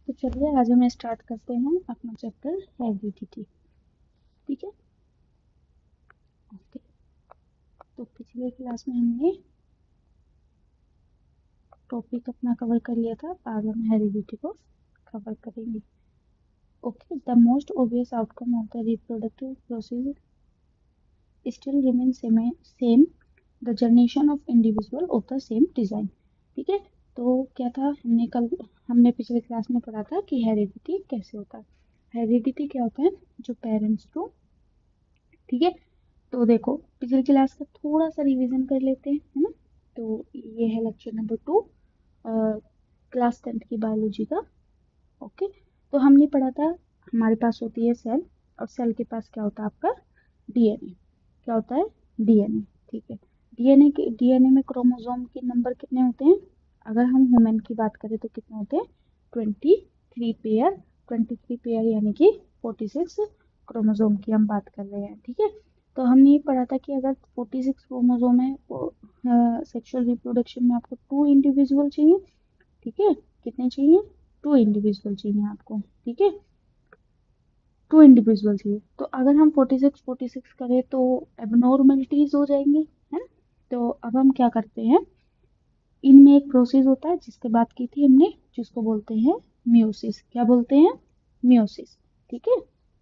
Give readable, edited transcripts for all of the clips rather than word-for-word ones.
तो चलिए आज हम स्टार्ट करते हैं अपना चैप्टर हेरिडिटी। ठीक है, ओके। तो पिछले क्लास में हमने टॉपिक अपना कवर कर लिया था, आज हम हेरिडिटी को कवर करेंगे। Okay, the most obvious outcome of the reproductive process still remain same, the generation of individual of the same design. ठीक है, तो क्या था, हमने पिछले क्लास में पढ़ा था कि हेरिडिटी कैसे होता है। हेरिडिटी क्या होता है, जो पेरेंट्स टू, ठीक है। तो देखो, पिछले क्लास का थोड़ा सा रिवीजन कर लेते हैं, है ना। तो ये है लेक्चर नंबर 2, क्लास 10th की बायोलॉजी का। ओके, तो हमने पढ़ा था हमारे पास होती है सेल, और सेल के पास क्या होता है आपका डीएनए। क्या होता है, डीएनए। ठीक है, डीएनए में क्रोमोसोम के नंबर कितने होते हैं, अगर हम ह्यूमन की बात करें तो कितने होते हैं, 23 पेयर। 23 पेयर यानी कि 46 क्रोमोसोम की हम बात कर रहे हैं। ठीक है, तो हमने ये पढ़ा था कि अगर 46 क्रोमोसोम है तो सेक्सुअल रिप्रोडक्शन में आपको 2 इंडिविजुअल चाहिए। ठीक है, कितने चाहिए, 2 इंडिविजुअल चाहिए आपको। ठीक है, 2 इंडिविजुअल चाहिए। तो अगर हम 46 करें तो एबनॉर्मलिटीज हो जाएंगी, है ना। तो अब हम क्या करते हैं, इनमें एक प्रोसेस होता है जिसकी बात की थी हमने, जिसको बोलते हैं मियोसिस। क्या बोलते हैं, मियोसिस। ठीक है,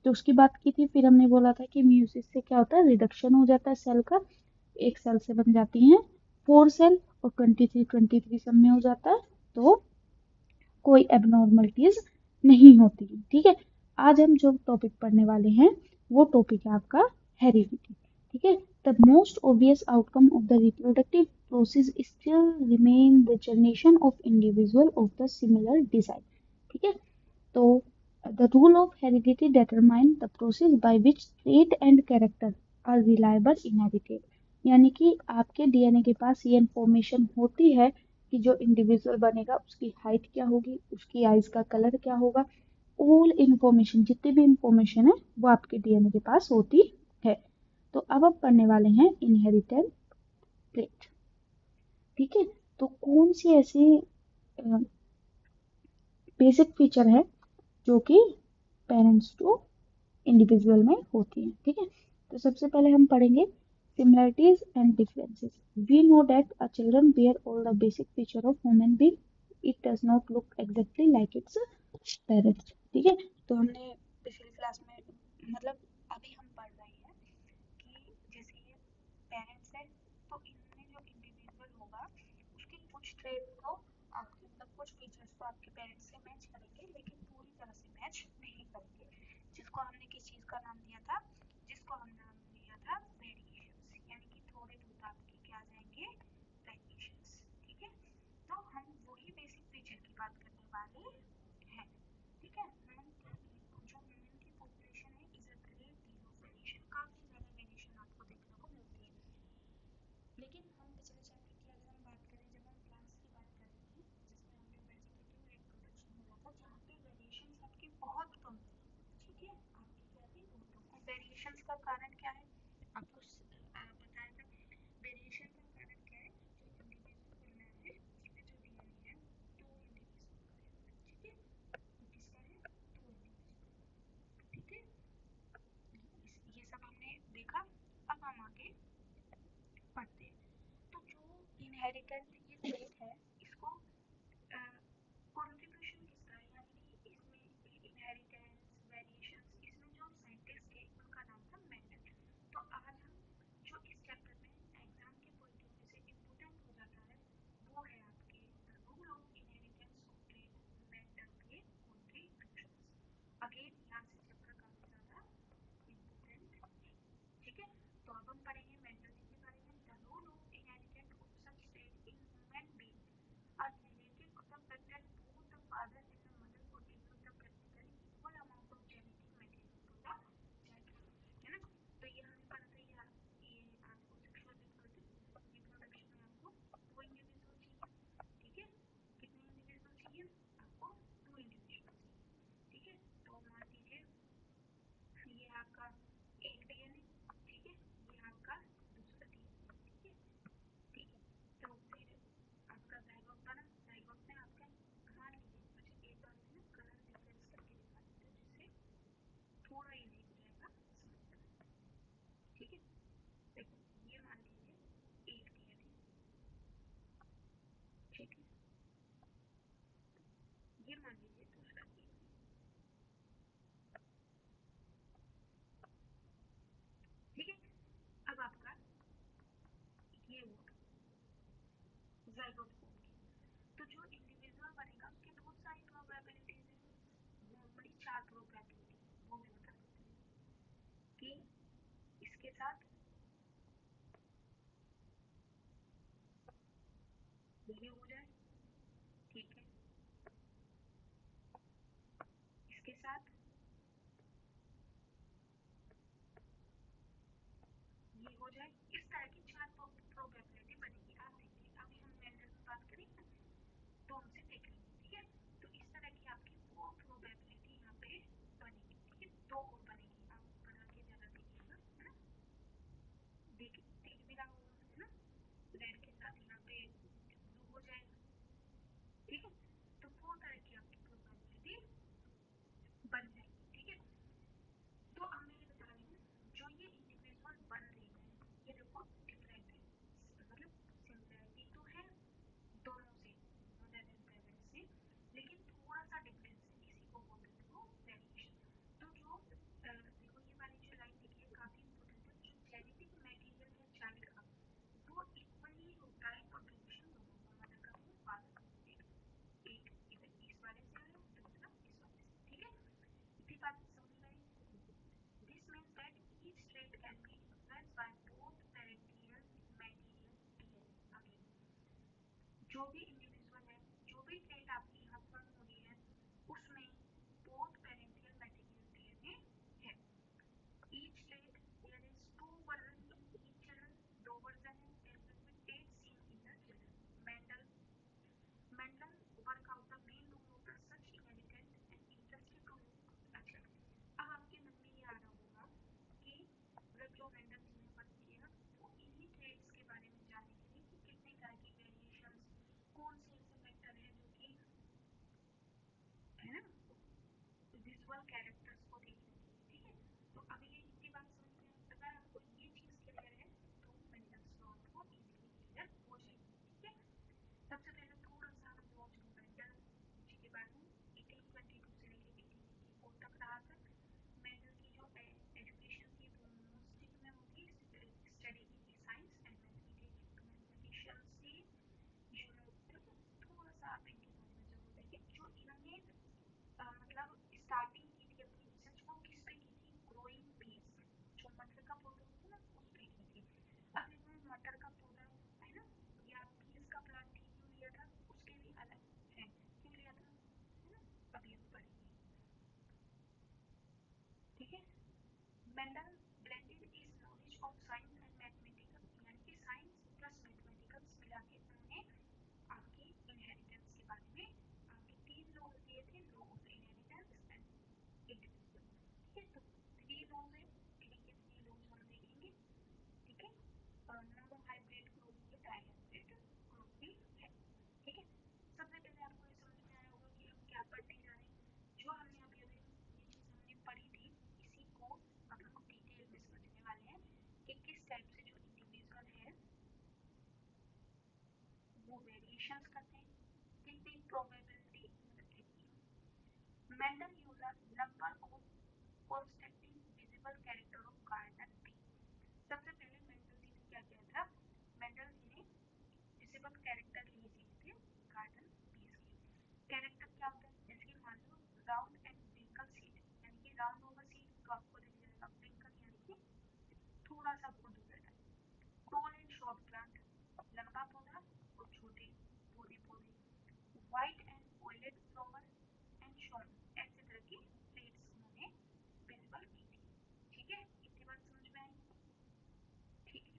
तो उसकी बात की थी, फिर हमने बोला था कि मियोसिस से क्या होता है, रिडक्शन हो जाता है सेल का। एक सेल से बन जाती हैं 4 सेल, और 23 सब में हो जाता है, तो कोई एबनॉर्मलिटीज नहीं होती। ठीक है, आज हम जो टॉपिक पढ़ने वाले हैं वो टॉपिक है आपका हेरिडिटी। ठीक है, the most obvious outcome of the reproductive process still remain the generation of individual of the similar design. ठीक है, तो the rule of heredity determine the process by which trait and character are reliable inherited। यानी कि आपके DNA के पास ये information होती है कि जो इंडिविजुअल बनेगा उसकी हाइट क्या होगी, उसकी आइज का कलर क्या होगा। ऑल इंफॉर्मेशन, जितनी भी इंफॉर्मेशन है वो आपके डीएनए के पास होती है। तो अब हम पढ़ने वाले हैं इनहेरिटेड ट्रेट। ठीक है, तो कौन सी ऐसी बेसिक फीचर है जो कि पेरेंट्स टू इंडिविजुअल में होती है। ठीक है, तो सबसे पहले हम पढ़ेंगे similarities and differences। We know that a children bear all the basic feature of human being, it does not look exactly like its parents। ठीक है, तो हमने पिछली क्लास में, मतलब अभी हम पढ़ रहे हैं कि जैसे ये पेरेंट्स है, तो इनमें जो इंडिविजुअल होगा उसके कुछ ट्रेट तो आपके, मतलब कुछ फीचर्स तो आपके पेरेंट्स से मैच करेंगे, लेकिन पूरी तरह से मैच नहीं करेंगे। जिसको हमने किस चीज का नाम दिया था, जिसको हम नाम दिया था वेरिएशंस, यानी कि थोड़े बहुत आपके क्या आ जाएंगे, वेरिएशंस। ठीक है, तो हम वही बेसिक फीचर की बात करने वाले हैं। ठीक है, जो ह्यूमन की पॉपुलेशन है is a great deal of variation, काफी ज्यादा वेरिएशन आपको देखने को मिलती है। लेकिन हम पिछले चैप्टर की अगर हम बात करें, जब हम प्लांट्स की बात कर रहे थे जिसमें हमने वेजिटेटिव रिप्रोडक्शन बोला था, जहाँ पे वेरिएशंस आपकी बहुत कम थी। ठीक है, आपकी क्या थी, बहुत कम। और वेरिएशंस का कारण क्या है, आपको बताया था। वेरिएशन का कारण क्या है, जो इंडिविजुअल बनना है उसमें जो डीएनए है वो 2 इंडिविजुअल का है। ठीक है, वो किसका है, 2 इंडिविजुअल। ठीक है, ये सब हमने देखा। अब हम आगे पढ़ते हैं। तो जो इनहेरिटेंट ये ट्रेट है, इसको कंट्रीब्यूशन किसका है, यानी कि इसमें इनहेरिटेंस, वेरिएशंस, इसमें जो साइंटिस्ट थे उनका नाम था मेंडल। तो आज हम जो इस चैप्टर में एग्जाम के पॉइंट ऑफ व्यू से इम्पोर्टेंट हो जाता है वो है आपके the rule of inheritance of trait, Mendel के कंट्रीब्यूशंस। अगेन यहाँ से चैप्टर काफी ज्यादा इम्पोर्टेंट है। ठीक है, तो अब हम पढ़ेंगे मेंडल के बारे में। The role of inheritance of such trait in मान लीजिए दूसरा केस, ठीक है। अब आपका ये हुआ ज़ाइगोट फॉर्म की, तो जो इंडिविजुअल बनेगा उसकी बहुत सारी प्रोबेबिलिटीज है, नॉर्मली 4 प्रोबेबिलिटी वो भी बता देते हैं कि इसके साथ ये हो जाए, ठीक है, इसके साथ ये हो जाए, इस तरह की 4 प्रोबेबिलिटी बनेगी। आप देखिए अभी हम मेंडल में बात करेंगे तो हमसे देख लेंगे, ठीक है। तो इस तरह की आपकी 4 प्रोबेबिलिटी यहाँ पे बनेगी, ठीक है, 2 और बनेगी, आप बना के जरा देखिएगा, है ना, देख भी रहा होगा, है ना, रेड के साथ यहाँ पे ब्लू हो जाएगा, ठीक है। तो 4 तरह की आपकी प्रोबेबिलिटी बन जाएगी, ठीक है। तो अब मैं ये बता रही हूँ जो ये इंडिविजुअल बन रही है ये देखो डिफरेंट है, मतलब सिमिलरिटी तो है दोनों से, मदर एंड पेरेंट्स से, लेकिन थोड़ा सा डिफरेंस है, इसी को बोल देते हो वेरिएशन। तो जो देखो ये वाली जो लाइन देखिए काफी इंपॉर्टेंट है, जो जेनेटिक मटेरियल है चाइल्ड का वो इक्वली होता है कंट्रीब्यूशन दोनों का, मदर का भी फादर का, एक इस वाले से आया दूसरा इस वाले से, ठीक है। इतनी बात समझ में आई। This means that each trait can be influenced by both parental material DNA. Again, जो भी इंडिविजुअल है, जो भी ट्रेट आपकी यहाँ फॉर्म हो रही है, उसमें both parental material DNA है। Each trait there is 2 versions in each children, 2 version है, there will be 8 seen in the children. Mendel work out the main rule of the such inheritance and interested to know. अच्छा, अब आपके मन में ये आ रहा होगा कि मतलब जो मेंडल जी ने वर्क किया वो इन्हीं ट्रेड्स के बारे में जानने के लिए कि कितने तरह की वेरिएशंस, कौन से ऐसे फैक्टर हैं जो कि, है ना, विजुअल कैरेक्टर्स को देखने के लिए, ठीक है। तो अभी ये इतनी बात समझ में, अगर आपको ये चीज क्लियर है तो मेंडल्स लॉ आपको इजीली क्लियर हो जाएगी, ठीक है। सबसे पहले थोड़ा सा हम वॉच मेंडल जी के बारे में 1822 से लेकर 1884 तक रहा था। मेंडल की जो एजुकेशन थी वो मोस्टली में होगी study in science and mathematicians थी, थोड़ा सा आप इनके बारे में जरूर देखिए। जो इन्होंने मतलब स्टार्टिंग की थी अपनी रिसर्च वो किस पे की थी, ग्रोइंग पीस, जो मटर का पौधा होता है ना उस पे की थी। अब इन्होंने मटर का पौधा, है ना, या पीस का प्लांट ही क्यों लिया था, उसके भी अलग है क्यों लिया था, है ना, अभी हम पढ़ेंगे, ठीक है। Mendel blended is knowledge of science and mathematics, यानी कि साइंस प्लस मैथमेटिक्स मिला के उन्होंने आपकी इनहेरिटेंस के बारे में आपके 3 लॉज दिए थे, law of inheritance and individual, ठीक है। तो 3 लॉज है, 3 के 3 लॉज हम देखेंगे, ठीक है। मोनो हाइब्रिड ग्रुप भी डाइहाइब्रिड ग्रुप भी है, ठीक है। सबसे पहले आपको ये समझ में आया होगा कि हम क्या पढ़ने जा रहे हैं, जो हमने अभी अभी ये चीज हमने पढ़ी थी इसी को अब हम डिटेल में समझने वाले हैं कि किस टाइप से जो इंडिविजुअल है वो वेरिएशंस करते हैं, कितनी प्रोबेबिलिटी रहती है। Mendel used a number of contrasting visible character of garden pea. सबसे पहले मेंडल जी ने क्या किया था, मेंडल जी ने विजिबल कैरेक्टर लिए थे गार्डन बीज के। कैरेक्टर क्या होता है, जैसे कि मान लो राउंड एंड विंकल सीड, यानी कि राउंड होगा सीड तो आपको दिख जाएगा, विंकल यानी कि थोड़ा सा फुट रहता है। टॉल एंड शॉर्ट प्लांट, लंबा पौधा और छोटे पौधे पौधे। White and violet flower and so on, ऐसे तरह की ट्रेड्स उन्होंने विजिबल की थी, ठीक है। इतनी बात समझ में आई, ठीक है।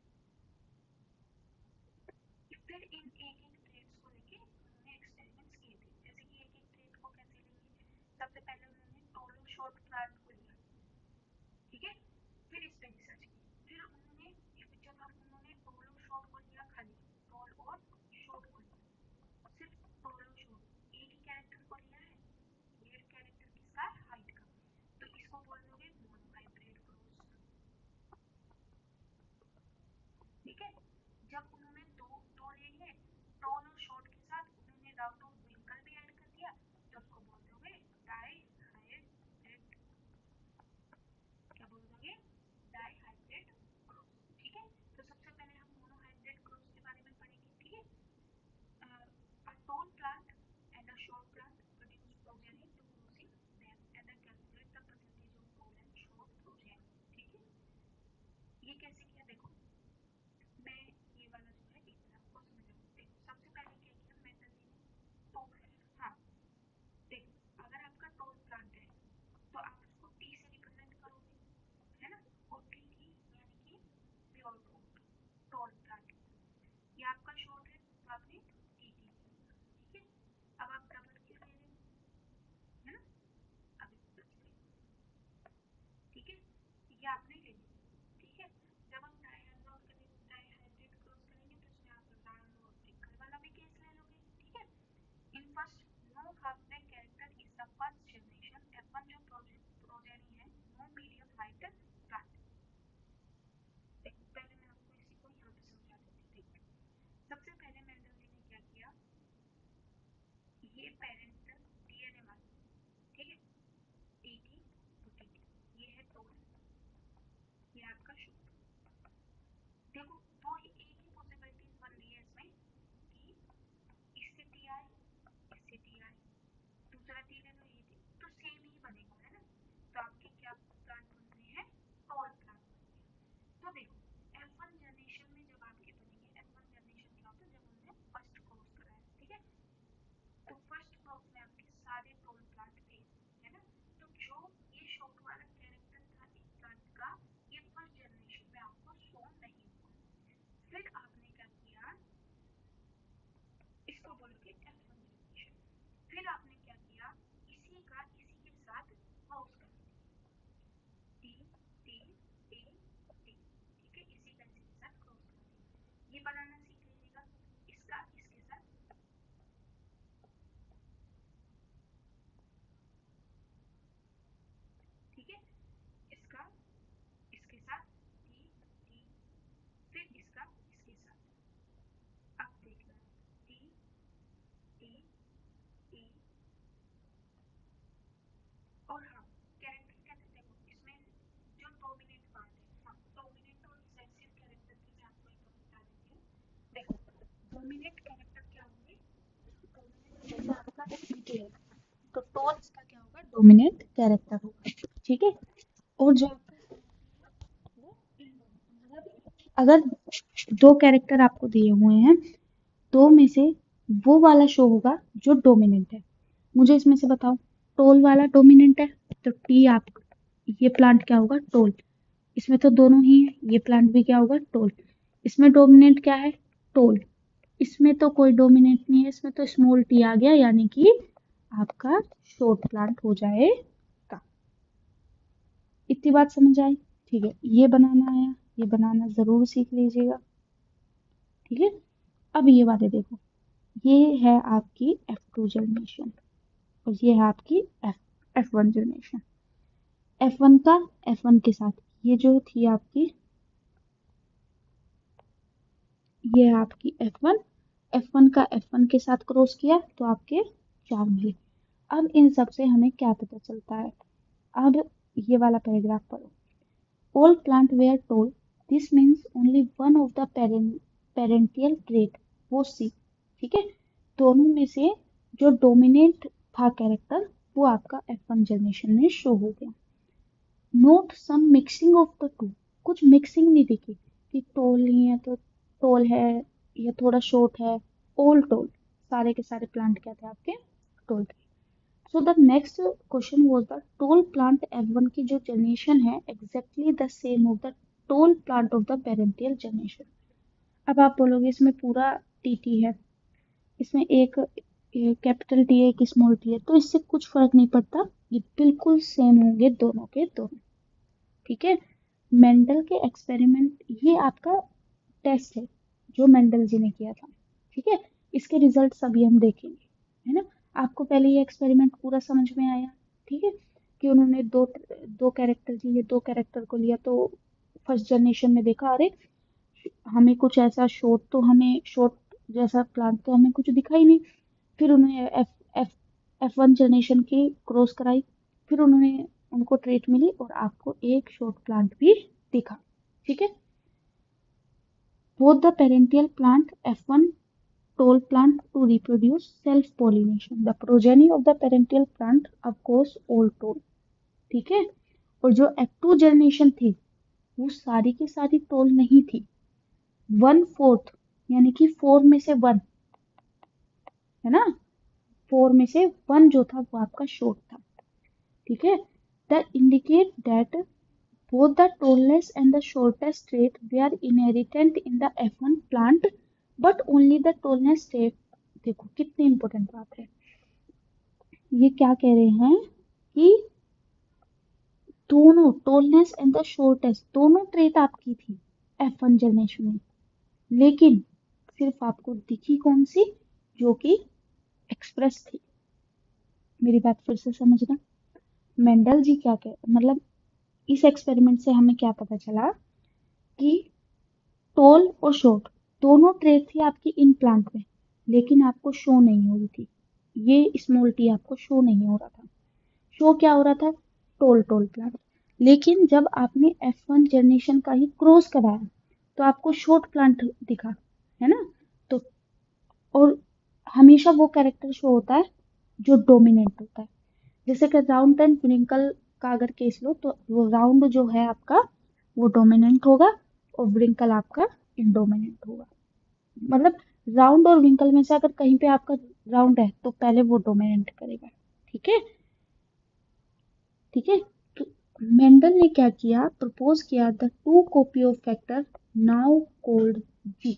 फिर इन एक एक ट्रेड्स को लेके उन्होंने एक्सपेरिमेंट्स किए थे, जैसे कि एक एक ट्रेड को कैसे लेंगे, सबसे पहले उन्होंने टॉल और शॉर्ट प्लांट को लिया, ठीक है, फिर इस पे रिसर्च की, फिर उन्होंने जब हम उन्होंने टॉल और शॉर्ट को लिया, खाली टॉल और शॉर्ट को लिया, सिर्फ टॉल और शॉर्ट एक ही कैरेक्टर को लिया है, ये कैरेक्टर किसका, हाइट का, तो इसको बोल दोगे मोनोहाइब्रिड क्रॉस, ठीक है। जब उन्होंने दो ले लिए टॉल और शॉर्ट के साथ उन्होंने राउंड और विंकल भी ऐड कर दिया तो उसको बोल ये कैसे किया देखो, मैं ये वाला जो है एक आपको समझाऊँ। देखो सबसे पहले क्या किया मेंडल ने टोल, हाँ देखो अगर आपका टोल प्लांट है तो आप उसको टी से रिप्रेजेंट करोगे, है ना, और टी की यानी कि प्योर टोल प्लांट, ये आपका शॉर्ट है तो आपने टी टी, ठीक है। अब आप डबल क्यों ले रहे हो, है ना, अब इसको ठीक है, ये आपने ले लिया, ठीक है। जब हम डायहाइड्रोल करेंगे, डायहाइड्रेट क्रॉस करेंगे तो इसमें आप लाल और ट्रिकल वाला भी केस ले लोगे, ठीक है। In first no half character is the first generation F1 जो प्रोजेनी है नो मीडियम हाइट प्लांट। देखो पहले मैं आपको इसी को यहाँ पे समझा देती हूँ। सबसे पहले मेंडल जी ने क्या किया, ये पेरेंटल डीएनए वाला, ठीक है, टीटी तो टीटी, ये है टोल, ये आपका शूट। देखो दो ही एक ही पॉसिबिलिटीज बन रही है इसमें कि इससे टी आई, इससे टी आई, दूसरा टी ले लो, ये टी, तो सेम ही बनेगा, है ना। तो आपके क्या प्लांट बन रहे हैं, टोल प्लांट बन रहे हैं। तो देखो F1 जनरेशन में जब आपके बनेंगे, F1 जनरेशन क्या होता है जब हमने फर्स्ट क्रॉस कराया, ठीक है, तो फर्स्ट क्रॉस में आपके सारे टोल प्लांट थे, है ना। तो जो ये शॉर्ट वाला कैरेक्टर था एक प्लांट का, ये फर्स्ट जनरेशन में आपको शो नहीं हुआ। फिर आपने क्या किया, इसको बोलोगे F1 जनरेशन। फिर आपने क्या किया, इसी का इसी के साथ क्रॉस कर टी टी टी टी, ठीक है, इसी का इसी के साथ क्रॉस कर दिया। ये बनाना सीख लीजिएगा, इसका इसके साथ, ठीक है, इसका इसके साथ टी टी, फिर इसका इसके साथ। अब देखना टी टी टी, और हाँ कैरेक्टर क्या थे देखो इसमें, जो डोमिनेंट पार्ट है, हाँ डोमिनेंट और रिसेसिव कैरेक्टर की मैं आपको एक बता देती हूँ। देखो डोमिनेंट कैरेक्टर क्या होंगे, डोमिनेंट जैसे आपका टी है तो टोन्स का क्या होगा, डोमिनेंट कैरेक्टर होगा, ठीक है। और जो अगर दो कैरेक्टर आपको दिए हुए हैं, दो में से वो वाला शो होगा जो डोमिनेंट है। मुझे इसमें से बताओ, टोल वाला डोमिनेंट है तो टी आप, ये प्लांट क्या होगा, टोल। इसमें तो दोनों ही है, ये प्लांट भी क्या होगा, टोल। इसमें डोमिनेंट क्या है, टोल। इसमें तो कोई डोमिनेंट नहीं है, इसमें तो स्मॉल टी आ गया, यानी कि आपका शॉर्ट प्लांट हो जाएगा। इतनी बात समझ आई, ठीक है। ये बनाना आया, ये बनाना जरूर सीख लीजिएगा, ठीक है। अब ये वाले देखो, ये है आपकी F2 जनरेशन और ये है आपकी F1 जनरेशन। F1 का F1 के साथ, ये जो थी आपकी, ये है आपकी F1, F1 का F1 के साथ क्रॉस किया तो आपके 4 मिले। अब इन सब से हमें क्या पता चलता है, अब ये वाला पैराग्राफ पढ़ो। All plant were told this means only one of the parental trait was C, ठीक है। दोनों में से जो डोमिनेंट था कैरेक्टर वो आपका F1 जनरेशन में शो हो गया। Not some mixing of the two, कुछ मिक्सिंग नहीं दिखी कि टोल नहीं है तो टोल है या थोड़ा शॉर्ट है, ऑल टोल, सारे के सारे प्लांट क्या थे आपके, टोल थे। So the next question was the tall plant F1 की जो जनरेशन है exactly the same of the tall plant of the parental generation. अब आप बोलोगे इसमें पूरा टीटी है, इसमें एक कैपिटल टी है एक स्मॉल टी है, तो इससे कुछ फर्क नहीं पड़ता, ये बिल्कुल सेम होंगे दोनों के दोनों, ठीक है। मेंडल के एक्सपेरिमेंट, ये आपका टेस्ट है जो मेंडल जी ने किया था, ठीक है। इसके रिजल्ट अभी हम देखेंगे, है ना। आपको पहले ये एक्सपेरिमेंट पूरा समझ में आया, ठीक है, कि उन्होंने दो दो कैरेक्टर लिए, दो कैरेक्टर को लिया तो फर्स्ट जनरेशन में देखा, अरे हमें कुछ ऐसा शॉर्ट तो हमें शॉर्ट जैसा प्लांट तो हमें कुछ दिखा ही नहीं। फिर उन्होंने F1 जनरेशन की क्रॉस कराई, फिर उन्होंने उनको ट्रेट मिली और आपको एक शॉर्ट प्लांट भी दिखा, ठीक है। Both the parental plant F1 toll plant to reproduce self-pollination. The progeny of the parental plant of course all toll, ठीक है। और जो F2 जनरेशन थी वो सारी की सारी टोल नहीं थी, 1/4 यानी कि 4 में से 1, है ना, 4 में से 1 जो था वो आपका शॉर्ट था। ठीक है, the indicate that both the tallest and the shortest trait were inherent in the F1 plant, but only the tallest trait। देखो कितनी इंपॉर्टेंट बात है, ये क्या कह रहे हैं कि दोनों टोलनेस एंड द शॉर्टेस्ट दोनों ट्रेट आपकी थी F1 जनरेशन में, लेकिन सिर्फ आपको दिखी कौन सी, जो कि एक्सप्रेस थी। मेरी बात फिर से समझना, मेंडल जी क्या कह मतलब इस एक्सपेरिमेंट से हमें क्या पता चला कि टोल और शॉर्ट दोनों ट्रेड थी आपकी इन प्लांट में, लेकिन आपको शो नहीं हो रही थी, ये स्मॉल टी आपको शो नहीं हो रहा था। शो क्या हो रहा था, टोल टोल प्लांट। लेकिन जब आपने F1 जनरेशन का ही क्रॉस कराया तो आपको शॉर्ट प्लांट दिखा, है ना। तो और हमेशा वो कैरेक्टर शो होता है जो डोमिनेंट होता है। जैसे कि राउंड एंड व्रिंकल का अगर केस लो तो वो राउंड जो है आपका वो डोमिनेंट होगा और व्रिंकल आपका इंडोमिनेंट होगा। मतलब राउंड और विंकल में से अगर कहीं पे आपका राउंड है तो पहले वो डोमिनेंट करेगा। ठीक है, ठीक है। तो मेंडल ने क्या किया, प्रपोज किया the two copy of factor now called gene,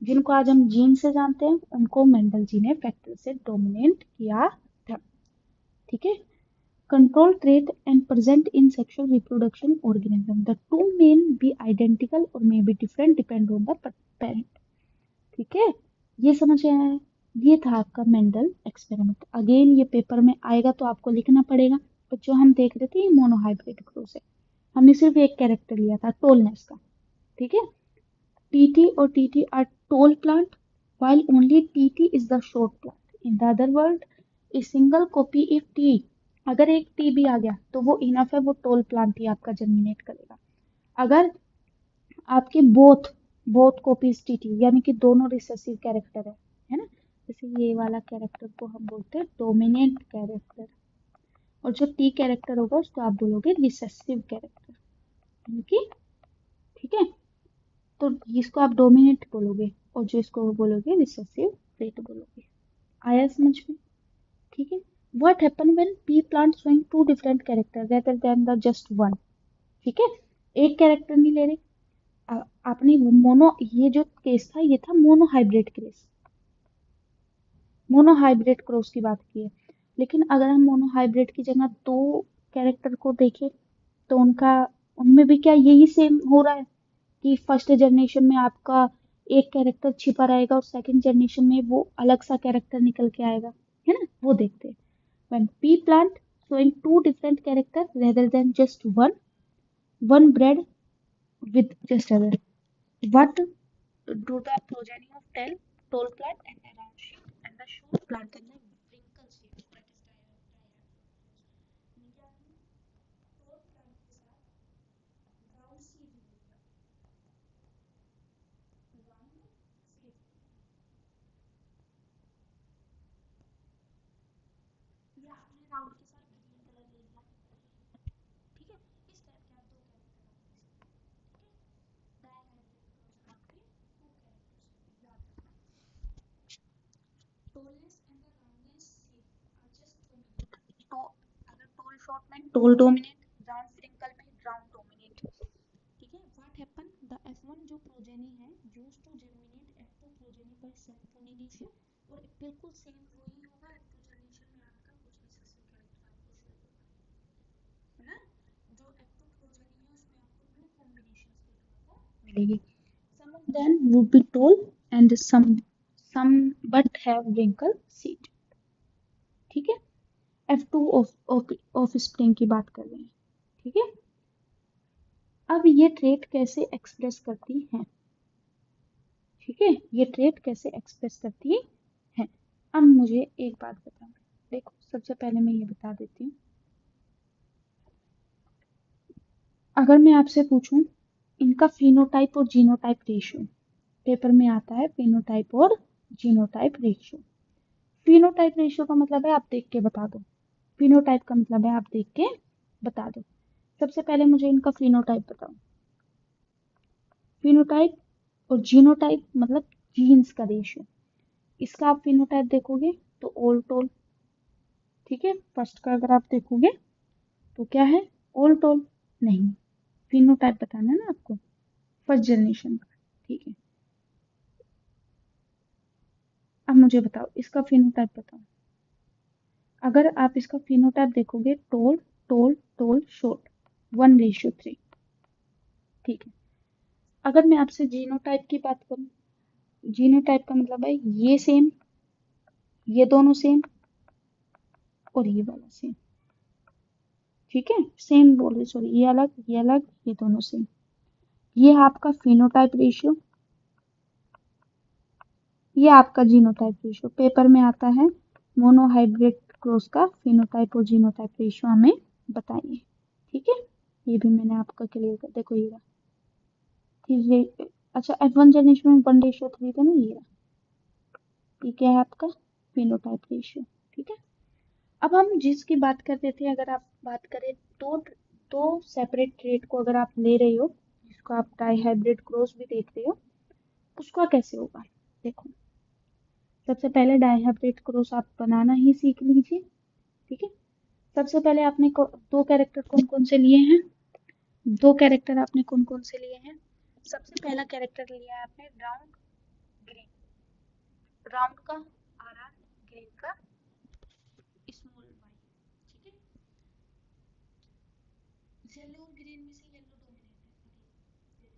जिनको आज हम जीन से जानते हैं उनको मेंडल जी ने फैक्टर से डोमिनेट किया था। ठीक है, control trait and present in sexual reproduction organism, the two may be identical or may be different depend on the parent। ठीक है, ये समझ में आया है? ये था आपका मेंडल एक्सपेरिमेंट। अगेन ये पेपर में आएगा तो आपको लिखना पड़ेगा, तो जो हम देख रहे थे ये मोनोहाइब्रिड क्रोस है, हमने सिर्फ एक कैरेक्टर लिया था टोलनेस का। ठीक है, टीटी और TT are tall plant while only TT is the short plant, in the other word a single copy if T, अगर एक टी भी आ गया तो वो इनफ है, वो टोल प्लांट ही आपका जर्मिनेट करेगा। अगर आपके बोथ बोथ कॉपीज टीटी यानी कि दोनों रिसेसिव कैरेक्टर है ना, जैसे ये वाला कैरेक्टर को हम बोलते हैं डोमिनेंट कैरेक्टर, और जो टी कैरेक्टर होगा उसको आप बोलोगे रिसेसिव कैरेक्टर, यानी कि ठीक है, तो इसको आप डोमिनेंट बोलोगे और जो इसको बोलोगे रिसेसिव ट्रेट बोलोगे। आया समझ में? ठीक है, what happen when p plant showing two different character rather than the just one। ठीक है, एक कैरेक्टर नहीं ले रहे, आपने मोनो, ये जो केस था ये था मोनोहाइब्रिड केस, मोनोहाइब्रिड क्रॉस की बात की है। लेकिन अगर हम मोनोहाइब्रिड की जगह दो कैरेक्टर को देखें तो उनका उनमें भी क्या यही सेम हो रहा है कि फर्स्ट जनरेशन में आपका एक कैरेक्टर छिपा रहेगा और सेकंड जनरेशन में वो अलग सा कैरेक्टर निकल के आएगा, है ना, वो देखते हैं। when pea plant showing two different character rather than just one bred with just other, what do the progeny of tell tall plant and the round shape and the short plant and the wrinkle shape, that is tall plant के साथ round shape round shape, या आपने round के साथ green colour ले लिया। ठीक है, इस टाइप के आप दो कैरेक्टर रख सकते हैं। ठीक है, डायहाइब्रिड आपके टू कैरेक्टर्स याद रखना। Tallness and the roundness shape are just dominate, तो अगर टोल शॉर्ट में टोल डोमिनेट, राउंड व्रिंकल में राउंड डोमिनेट। ठीक है, व्हाट हैपन द F1 जो प्रोजेनी है used to germinate F2 progeny by self pollination, और बिल्कुल सेम वही होगा F2 जनरेशन में आपका कुछ रिसेसिव कैरेक्टर आपको शो होगा, है ना, जो F2 प्रोजेनी है उसमें आपको न्यू कॉम्बिनेशंस देखने को मिलेगी। Some of them would be tall and some but have wrinkle seed। ठीक है, F2 ऑफ स्प्रिंग की बात कर रहे हैं। ठीक है, अब ये ट्रेट कैसे एक्सप्रेस करती हैं, ठीक है, ये ट्रेट कैसे एक्सप्रेस करती हैं। अब मुझे एक बात बताओ, देखो सबसे पहले मैं ये बता देती हूँ, अगर मैं आपसे पूछूं इनका फिनोटाइप और जीनोटाइप रेशियो, पेपर में आता है फिनोटाइप और जीनोटाइप रेशियो। फिनोटाइप रेशियो का मतलब है आप देख के बता दो, फिनोटाइप का मतलब है आप देख के बता दो। सबसे पहले मुझे इनका फिनोटाइप बताओ, फिनोटाइप और जीनोटाइप मतलब जीन्स का रेशियो। इसका आप फिनोटाइप देखोगे तो ओल टोल, ठीक है। फर्स्ट का अगर आप देखोगे तो क्या है, ओल टोल नहीं, फिनोटाइप बताना है ना आपको, फर्स्ट जनरेशन का, ठीक है। अब मुझे बताओ इसका फिनोटाइप बताओ। अगर आप इसका फिनोटाइप देखोगे, टोल टोल टोल शॉर्ट, 1:3, ठीक है। अगर मैं आपसे जीनोटाइप की बात करूं, जीनोटाइप का मतलब है ये सेम, ये दोनों सेम और ये वाला सेम, ठीक है। सेम बोल रही, सॉरी, ये अलग ये अलग, ये दोनों सेम। ये आपका फिनोटाइप रेशियो, ये आपका जीनोटाइप रेशियो। पेपर में आता है मोनोहाइब्रिड क्रॉस का फिनोटाइप और जीनोटाइप रेशियो हमें बताइए, ठीक है। ये भी मैंने आपका क्लियर कर, देखो ये रहा, ठीक है। अच्छा, F1 जनरेशन में 1:3 था ना, ये क्या है आपका फिनोटाइप रेशियो, ठीक है। अब हम जिसकी बात कर रहे थे, अगर आप बात करें दो सेपरेट ट्रेड को अगर आप ले रहे हो, जिसको आप डाइहाइब्रिड क्रॉस भी देख रहे हो, उसका कैसे होगा, देखो। सबसे पहले डाइहाइब्रिड क्रॉस आप बनाना ही सीख लीजिए, ठीक है। सबसे पहले आपने दो कैरेक्टर कौन कौन से लिए हैं, दो कैरेक्टर आपने कौन कौन से लिए हैं। सबसे पहला कैरेक्टर लिया है आपने राउंड ग्रीन, राउंड का RR, ग्रीन का स्मॉल y, ठीक है। येलो और ग्रीन में से येलो डोमिनेट है,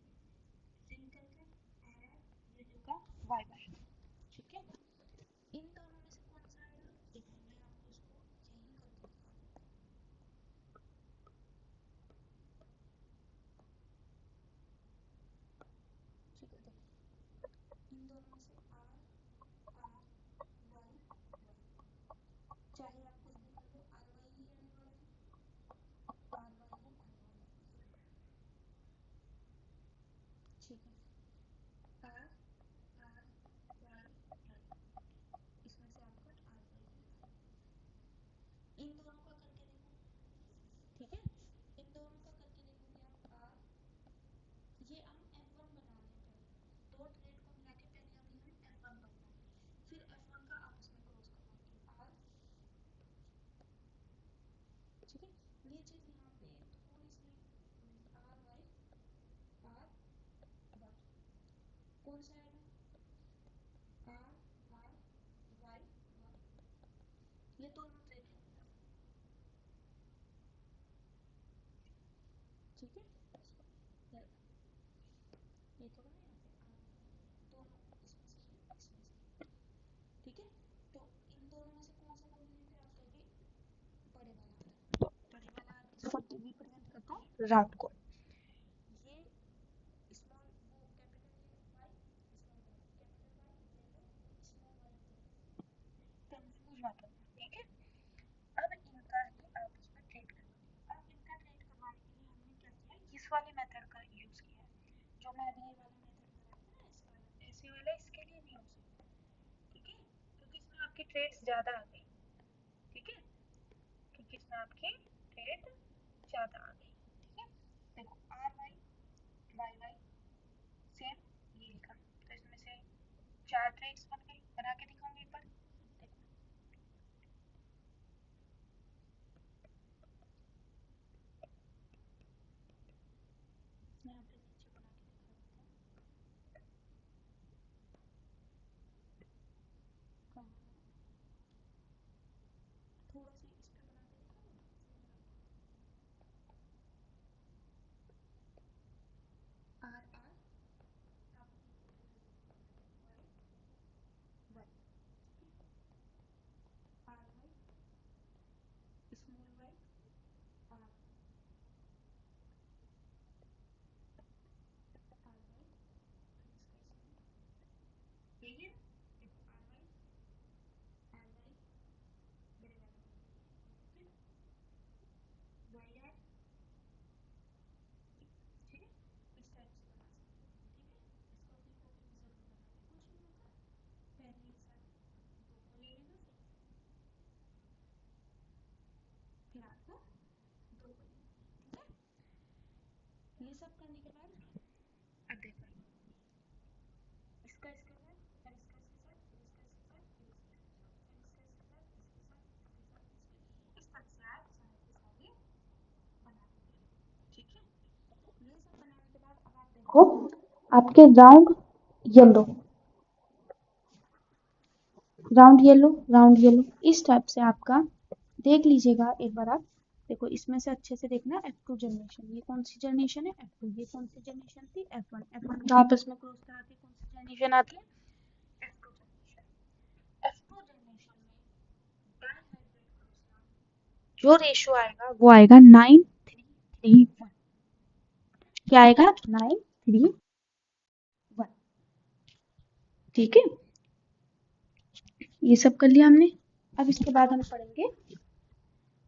सिंगल का RR, येलो का YY, ठीक है। इन दोनों में से कौन सा आएगा, देखो मैं आपको इसको यहीं करके दिखा दूँ, ठीक है। देखो इन दोनों में से R R Y Y, चाहे आप कुछ भी कर लो, RY ही आने वाला है, RY ही आने वाला है, ठीक है। R R Y Y, इसमें से आपका RY ही आएगा। इन दोनों का करके देखो, ठीक है। इन दोनों का करके देखोगे आप, ये हम F1 बना रहे हैं, पहले दो ट्रेड को मिला के पहले अभी हम F1 बनना है, फिर F1 का आपस में क्रॉस करवाएंगे R, ठीक है। ये चीज यहाँ पे थोड़ी सी RY RY, कौन सा आएगा RRY, ये दोनों ट्रेड को मिला, ठीक है। ये थोड़ा ना यहाँ पे दोनों इसमें से ये, इसमें से, ठीक है। तो इन दोनों में से कौन सा डोमिनेट है, आप कहोगे बड़े वाला, तो बड़े वाला इसको रिप्रेजेंट करता है राउंड को, ये स्मॉल वो capital Y, small Y, capital Y yellow, small Y green, confuse मत होना, ठीक है। अब इनका ही आपस में ट्रेड करवाएंगे। अब इनका ट्रेड करवाने के लिए हमने क्या किया, इस वाले मेथड का यूज किया है, जो मैं अभी ये वाला मेथड कराया ना, ऐसे वाला, ऐसे वाला इसके लिए नहीं हो सकता, ठीक है, क्योंकि इसमें आपकी ट्रेड्स ज्यादा आ गई, ठीक है, क्योंकि इसमें आपकी ट्रेड ज्यादा आ गई, ठीक है। देखो RY YY सेम, ये लिखा, तो इसमें से 4 ट्रेड्स बन गई, बना के दिखाऊंगी एक बार, देखो मैं यहाँ पे नीचे बना के दिखा देता हूँ, थोड़ा सा इस पे बना के दिखाऊँ, RR Y, RY small Y R, RY, यही है, देखो RY RY बड़े वाला बन गया, ठीक है, YR, ठीक है। इस टाइप से बना सकते हो, ठीक है। इसको अपनी कॉपी में जरूर बनाना, कुछ नहीं होगा, पहले एक साथ दो को ले लेना, फिर आपको दो को लेना, ठीक है। ये सब करने के बाद अब देखो इसका इसके साथ, फिर इसका इसके साथ, फिर इसका इसके साथ, फिर इसका इसके साथ, फिर इसका इसके साथ, इसके साथ, इसके साथ, इस तरह से आप सारे के सारे बना देंगे। ठीक है, ये सब बनाने के बाद अब आप देखो आपके राउंड येलो इस टाइप से आपका देख लीजिएगा एक बार आप देखो इसमें से अच्छे से देखना F2 जनरेशन, ये कौन सी जनरेशन है F2, ये कौन सी जनरेशन थी F1, F1 का आपस में क्रॉस कराते कौन सी जनरेशन आती है F2 जनरेशन। F2 जनरेशन में डाइहाइब्रिड क्रॉस का जो रेशियो आएगा वो आएगा 9:3:1। क्या आएगा 9:3:1। ठीक है, ये सब कर लिया हमने। अब इसके बाद हम पढ़ेंगे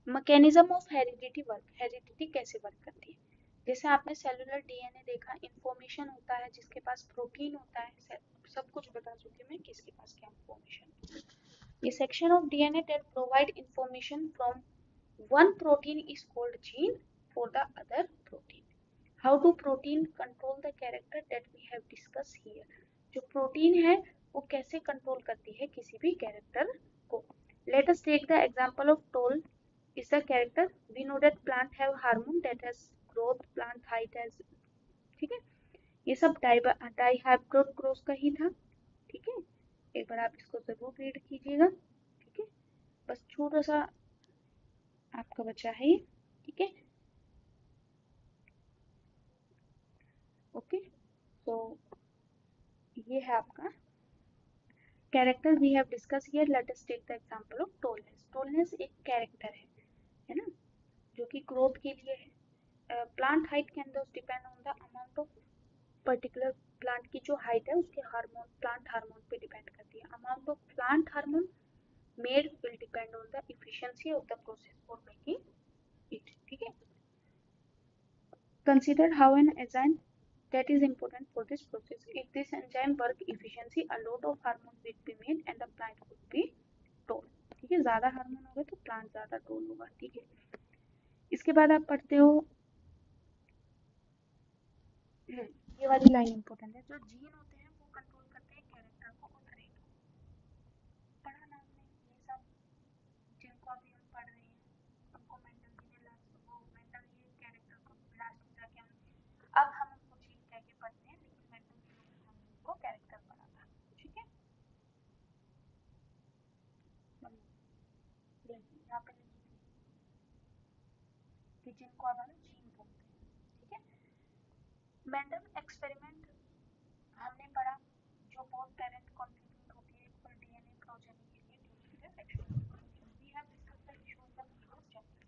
mechanism of heredity work, heredity कैसे वर्क करती है। जैसे आपने सेलुलर डीएनए देखा, इंफॉर्मेशन होता है जिसके पास प्रोटीन होता है, सब कुछ बता चुकी मैं किसके पास क्या इंफॉर्मेशन। ये section of DNA that provide information from one protein is called gene for the other protein. How do protein control the character that we have discuss here. जो प्रोटीन है वो कैसे कंट्रोल करती है किसी भी कैरेक्टर को। Let us take the example of tall is the character. We know that plant have hormone that has growth, plant height has, ठीक है, ये सब डाइहाइब्रिड क्रॉस का ही था। ठीक है, एक बार आप इसको जरूर रीड कीजिएगा। ठीक है, बस छोटा सा आपका बचा है ये। ठीक है, ओके, तो ये है आपका character we have discuss here. Let us take the example of tallness. Tallness एक कैरेक्टर है ना, जो कि ग्रोथ के लिए है। Plant height can those depend on the amount of particular plant की जो हाइट है उसके हार्मोन, प्लांट हार्मोन पे डिपेंड करती है। Amount of plant hormone made will depend on the efficiency of the process for making it. ठीक है, consider how an enzyme that is important for this process. If this enzyme work efficiency, a lot of hormone will be made and the plant would be tall. ठीक है, ज्यादा hormone होगा तो plant ज्यादा toll होगा। ठीक है, इसके बाद आप पढ़ते हो ये वाली लाइन इंपॉर्टेंट है, जो जीन होते हैं वो कंट्रोल करते हैं कैरेक्टर को और ट्रेट को। पढ़ा ना हमने ये सब, जिनको अभी हम पढ़ रहे हैं, हमको मेंटल जी ने लास्ट वो मेंटल ये कैरेक्टर को लास्ट में जाके हम अब हम उनको जीन कह के पढ़ते हैं, लेकिन मेंटल जी में हमने उनको कैरेक्टर पढ़ा था। ठीक है, यहाँ पे कि जिनको अब हम जीन बोलते हैं। ठीक है, मेंडल एक्सपेरिमेंट हमने पढ़ा, जो बोथ पेरेंट कंट्रीब्यूट होती है फॉर डीएनए प्रोजेनी के लिए due to the sexual reproduction. We have discussed the issue of the gender.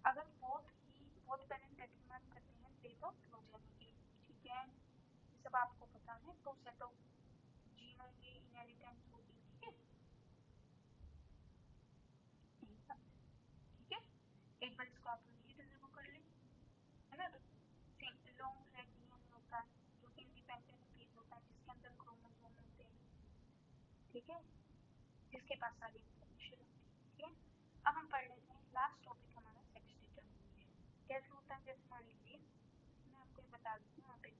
अगर बोथ पेरेंट डिटरमाइन करते हैं डेट ऑफ प्रोजेनी की। ठीक है, ये सब आपको पता है। तो सेट ऑफ जीनों की इनहेरिटेंस होगी। ठीक है, ठीक है, एक बार इसको आप रीड जरूर कर लें, है ना। लॉन्ग थ्रेड डीएनए होता है जो कि इंडिपेंडेंट पीस होता है जिसके अंदर क्रोमोसोम होते हैं। ठीक है, जिसके पास सारी इंफॉर्मेशन होती है। ठीक है, अब हम पढ़ लेते हैं लास्ट टॉपिक हमारा सेक्स डिटरमिनेशन कैसे होता है। जैसे मान लीजिए मैं आपको ये बता देती हूँ, आप एक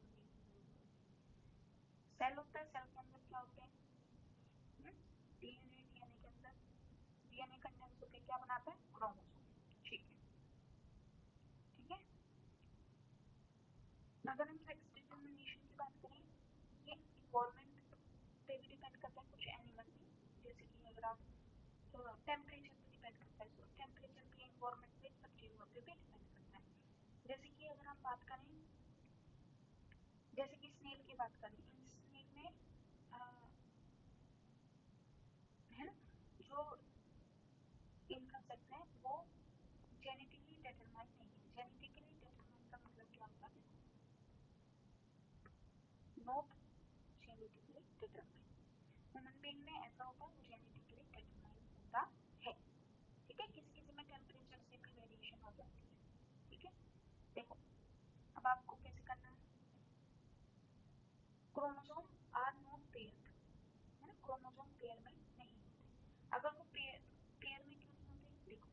सेल होता है, सेल के अंदर क्या होते हैं डीएनए, डीएनए के अंदर डीएनए कंडेंस होकर क्या बनाता है क्रोमोसोम। ठीक है, ठीक है, अगर हम सेक्स डिटरमिनेशन की बात करें, ये इन्वायरमेंट पे भी डिपेंड करता है कुछ एनिमल में। जैसे कि अगर आप टेम्परेचर पे डिपेंड करता है, तो टेम्परेचर भी इन्वायरमेंट पे सब चीज़ों पे भी डिपेंड करता है। जैसे कि अगर हम बात करें, जैसे कि स्नेल की बात करें, स्नेल में है ना, जो इनका सेक्स है वो जेनेटिकली डिटरमाइन नहीं है। जेनेटिकली डिटरमाइन का मतलब क्या होता है, not genetically determine. Human being में ऐसा होता है, वो जेनेटिकली डिटरमाइन होता है। ठीक है, किसी किसी में टेम्परेचर से भी वेरिएशन हो जाती है। ठीक है, देखो अब आपको कैसे करना है, क्रोमोसोम आर नॉट पेयर्ड, है ना, क्रोमोसोम पेयर में नहीं होते। अगर वो पेयर में क्यों नहीं होते, देखो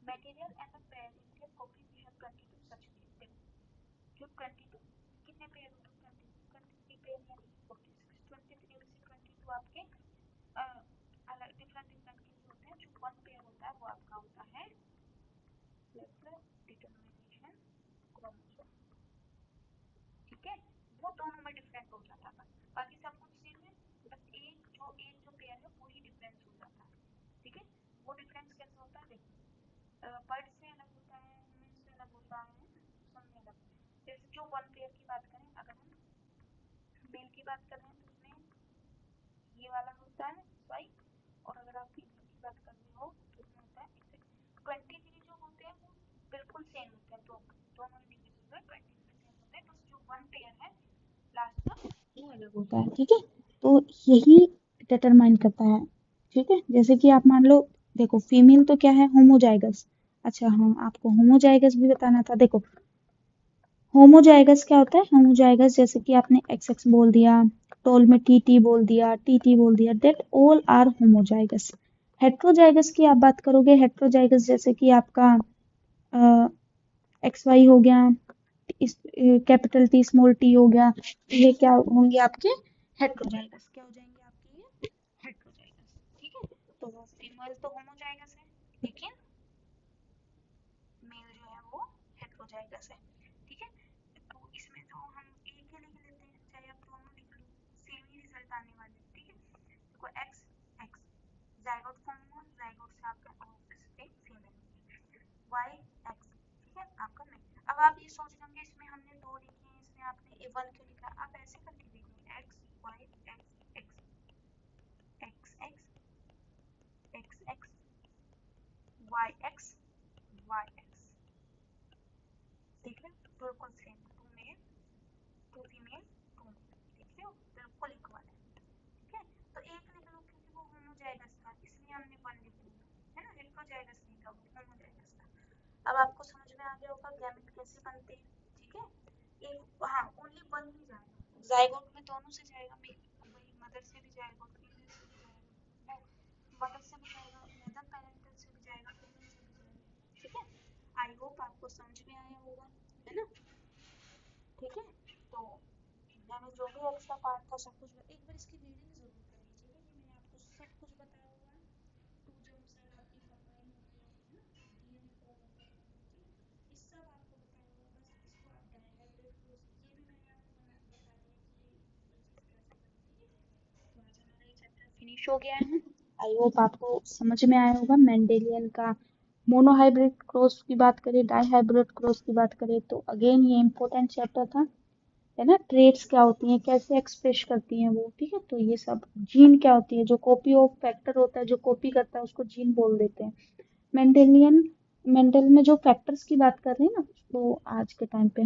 material and the parental copy we have 22 such pair. देखो जो 22 कितने पेयर होते हैं, 23 पेयर यानी 46, जो आपके अलग डिफरेंट डिफरेंट के होते हैं, जो वन पेयर होता है वो आपका होता है डिटरमिनेशन क्रोमोसोम, ठीक है। वो दोनों में डिफरेंट हो जाता था, बाकी सब कुछ सेम है, बस एक जो पेयर है वो ही डिफरेंस हो जाता है, ठीक है। वो डिफरेंस कैसे होता है, देखो बर्ड से अलग होता है, ह्यूमन से अलग होता है, सब में अलग। जैसे जो वन पेयर की बात करें, अगर हम मेल की बात कर रहे हैं तो उसमें ये वाला होता है वाई, और अगर आप फीमेल की बात कर रहे हो तो उसमें होता है एक्स। 23 जो होते हैं वो बिल्कुल सेम होते हैं, दोनों इंडिविजुअल में 23 सेम होते हैं, बस जो वन पेयर है लास्ट का वो अलग होता है, ठीक है। तो यही डिटरमाइन करता है, ठीक है। जैसे कि आप मान लो, देखो फीमेल तो क्या है, होमोजाइगस। अच्छा हाँ, आपको होमोजाइगस भी बताना था। देखो होमोजाइगस क्या होता है, होमोजाइगस जैसे कि आपने एक्स एक्स बोल दिया, टोल में टी टी बोल दिया, टी टी बोल दिया, that all are homozygous. Heterozygous की आप बात करोगे, हेट्रोजाइगस जैसे कि आपका एक्स वाई हो गया, कैपिटल टी स्मॉल टी हो गया, ये क्या होंगे आपके हेट्रोजाइगस, क्या हो जाएंगे आपके ये हेट्रोजाइगस, ठीक है। तो वो फीमेल तो होमोजाइगस है, लेकिन मेल जो है वो हेट्रोजाइगस है, ठीक है। तो इसमें तो हम एक ही लिख लेते हैं, चाहे आप दोनों लिख लो, सेम ही रिजल्ट आने वाले, ठीक है। देखो एक्स एक्स जाइगोट फॉर्म हुआ, जाइगोट से आपका ऑफस्प्रिंग फीमेल, वाई एक्स, ठीक है आपका मेल। अब आप ये सोच लेंगे इसमें हमने दो लिखे हैं, इसमें आपने वन क्यों लिखा, आप ऐसे करके देखो, X Y X X X X X X Y X Y X, देख रहे हो बिल्कुल same, two male two female two male, देख रहे हो बिल्कुल इक्वल है, ठीक है। तो एक लिख लो क्योंकि वो होमोजाइगस था इसलिए हमने वन लिख लिया, है ना, हेट्रोजाइगस नहीं था, वो होमोजाइगस था। अब आपको समझ में आ गया होगा गैमेट कैसे बनते हैं, ठीक है। एक हाँ, ओनली वन ही जाएगा, जाइगोट में दोनों से जाएगा, वही मदर से भी जाएगा, फीमेल से भी जाएगा, मदर से भी जाएगा, मदर पेरेंटल से भी जाएगा, फीमेल से भी जाएगा, ठीक है। आई होप आपको समझ में आया होगा, है ना, ठीक है। तो मैंने जो भी एक्स्ट्रा पार्ट था सब कुछ एक बार इसकी रीडिंग जरूर कर लीजिएगा कि मैंने आपको सब कुछ बताया हुआ है, टू जर्म्स है, आपकी कंबाइन हो गया है ना, डीएनए क्रोमोसोम होती है, इस सब आपको बताया हुआ, बस इसको आप डायहाइब्रिड क्रोस, ये भी मैंने आपको बता दिया कि ये चीज़ कैसे बनती है। तो आज हमारा ये चैप्टर फिनिश हो गया है, आई होप आपको समझ में आया होगा। मेंडेलियन का मोनोहाइब्रिड क्रॉस की बात करें, डाईहाइब्रिड क्रॉस की बात करें, तो अगेन ये इम्पोर्टेंट चैप्टर था, है ना। ट्रेड्स क्या होती हैं, कैसे एक्सप्रेस करती हैं वो, ठीक है। तो ये सब जीन क्या होती है, जो कॉपी ऑफ फैक्टर होता है, जो कॉपी करता है उसको जीन बोल देते हैं। मेंडेलियन मेंडल में जो फैक्टर्स की बात कर रहे हैं ना, वो आज के टाइम पे